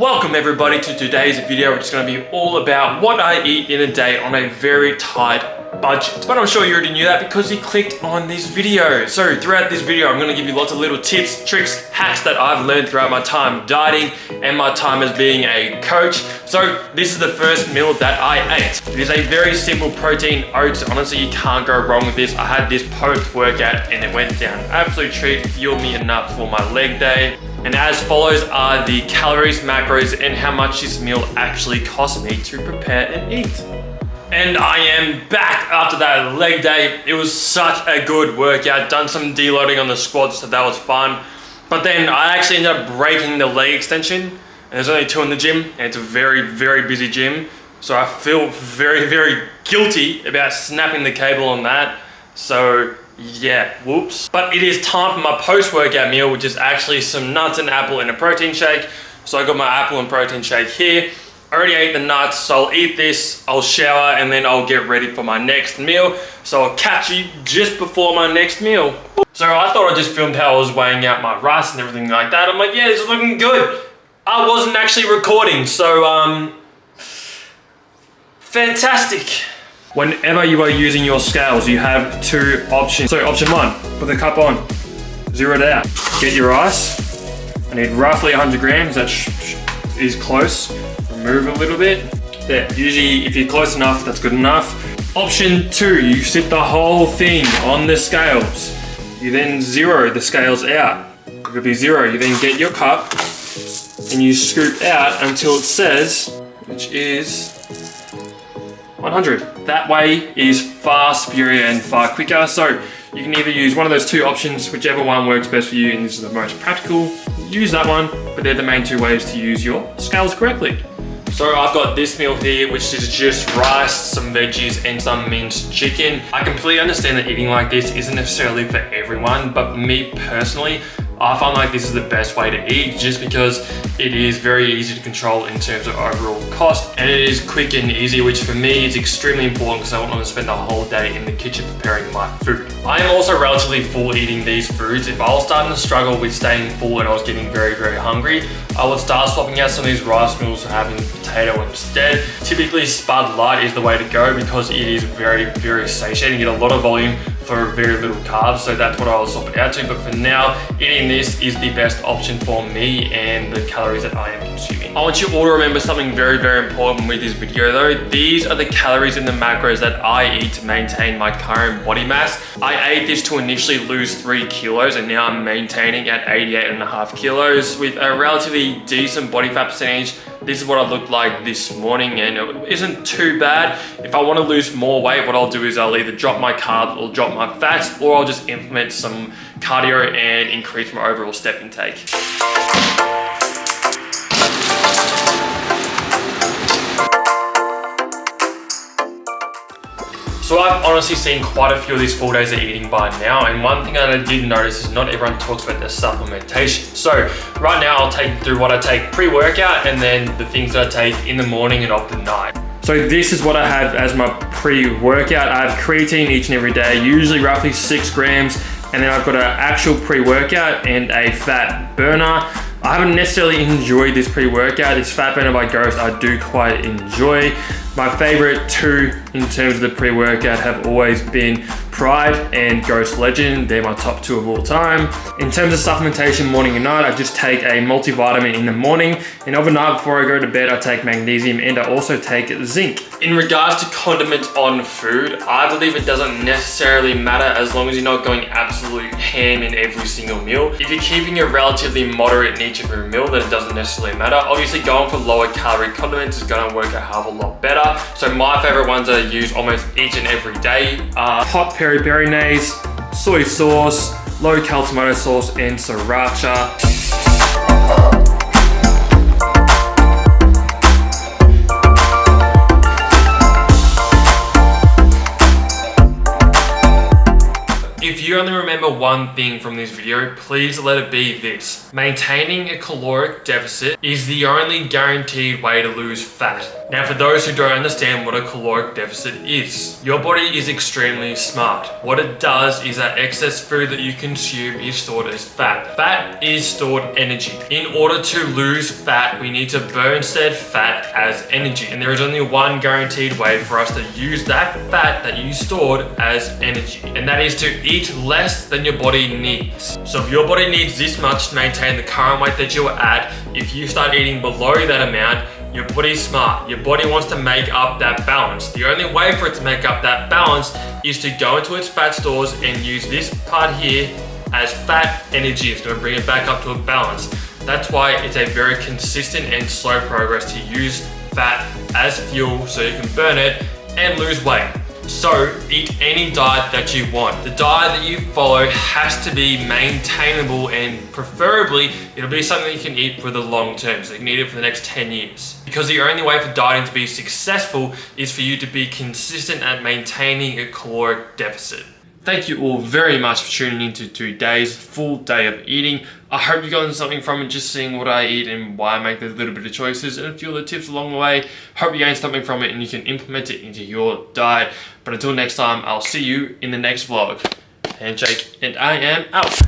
Welcome everybody to today's video, which is going to be all about what I eat in a day on a very tight budget. But I'm sure you already knew that because you clicked on this video. So throughout this video, I'm going to give you lots of little tips, tricks, hacks that I've learned throughout my time dieting and my time as being a coach. So this is the first meal that I ate. It is a very simple protein oats. Honestly, you can't go wrong with this. I had this post-workout and it went down. Absolute treat, fueled me enough for my leg day. And as follows are the calories, macros, and how much this meal actually cost me to prepare and eat. And I am back after that leg day. It was such a good workout. Done some deloading on the squats, so that was fun. But then I actually ended up breaking the leg extension. And there's only 2 in the gym, and it's a very, very busy gym. So I feel very, very guilty about snapping the cable on that. So yeah, whoops. But it is time for my post-workout meal, which is actually some nuts and apple in a protein shake. So I got my apple and protein shake here. I already ate the nuts, so I'll eat this, I'll shower, and then I'll get ready for my next meal. So I'll catch you just before my next meal. So I thought I just filmed how I was weighing out my rice and everything like that. I'm like, yeah, this is looking good. I wasn't actually recording, so fantastic. Whenever you are using your scales, you have 2 options. So option 1, put the cup on, zero it out. Get your rice. I need roughly 100 grams, that is close. Remove a little bit. There, usually if you're close enough, that's good enough. Option 2, you sit the whole thing on the scales. You then zero the scales out. It could be 0. You then get your cup and you scoop out until it says, which is 100. That way is far superior and far quicker. So you can either use one of those 2 options, whichever one works best for you and this is the most practical. Use that one, but they're the main 2 ways to use your scales correctly. So I've got this meal here, which is just rice, some veggies, and some minced chicken. I completely understand that eating like this isn't necessarily for everyone, but for me personally, I find like this is the best way to eat just because it is very easy to control in terms of overall cost, and it is quick and easy, which for me is extremely important because I don't want to spend the whole day in the kitchen preparing my food. I am also relatively full eating these foods. If I was starting to struggle with staying full and I was getting very, very hungry, I would start swapping out some of these rice meals and having potato instead. Typically Spud Light is the way to go because it is very, very satiating. You get a lot of volume for very little carbs, so that's what I will swap it out to. But for now, eating this is the best option for me and the calories that I am consuming. I want you all to remember something very, very important with this video though. These are the calories and the macros that I eat to maintain my current body mass. I ate this to initially lose 3 kilos and now I'm maintaining at 88.5 kilos with a relatively decent body fat percentage. This is what I looked like this morning and it isn't too bad. If I want to lose more weight, what I'll do is I'll either drop my carbs or drop my fats, or I'll just implement some cardio and increase my overall step intake. So I've honestly seen quite a few of these full days of eating by now, and one thing that I did notice is not everyone talks about their supplementation. So right now I'll take you through what I take pre-workout and then the things that I take in the morning and of the night. So this is what I have as my pre-workout. I have creatine each and every day, usually roughly 6 grams, and then I've got an actual pre-workout and a fat burner. I haven't necessarily enjoyed this pre-workout. This fat burner by Ghost I do quite enjoy. My favorite 2 in terms of the pre-workout have always been Pride and Ghost Legend. They're my top 2 of all time. In terms of supplementation morning and night, I just take a multivitamin in the morning, and overnight before I go to bed, I take magnesium and I also take zinc. In regards to condiments on food, I believe it doesn't necessarily matter as long as you're not going absolute ham in every single meal. If you're keeping a relatively moderate in each of your meal, then it doesn't necessarily matter. Obviously going for lower calorie condiments is gonna work a hell of a lot better. So my favorite ones that I use almost each and every day are hot peri-peri nays, soy sauce, low-cal tomato sauce, and sriracha. If you only remember remember one thing from this video, please let it be this. Maintaining a caloric deficit is the only guaranteed way to lose fat. Now, for those who don't understand what a caloric deficit is, your body is extremely smart. What it does is that excess food that you consume is stored as fat. Fat is stored energy. In order to lose fat, we need to burn said fat as energy. And there is only one guaranteed way for us to use that fat that you stored as energy. And that is to eat less than your body needs. So if your body needs this much to maintain the current weight that you're at, if you start eating below that amount, your body's smart. Your body wants to make up that balance. The only way for it to make up that balance is to go into its fat stores and use this part here as fat energy. It's going to bring it back up to a balance. That's why it's a very consistent and slow progress to use fat as fuel so you can burn it and lose weight. So eat any diet that you want. The diet that you follow has to be maintainable, and preferably it'll be something you can eat for the long term, so you can eat it for the next 10 years. Because the only way for dieting to be successful is for you to be consistent at maintaining a caloric deficit. Thank you all very much for tuning into today's full day of eating. I hope you've gotten something from it, just seeing what I eat and why I make those little bit of choices and a few other tips along the way. Hope you gain something from it and you can implement it into your diet. But until next time, I'll see you in the next vlog. Handshake, and I am out.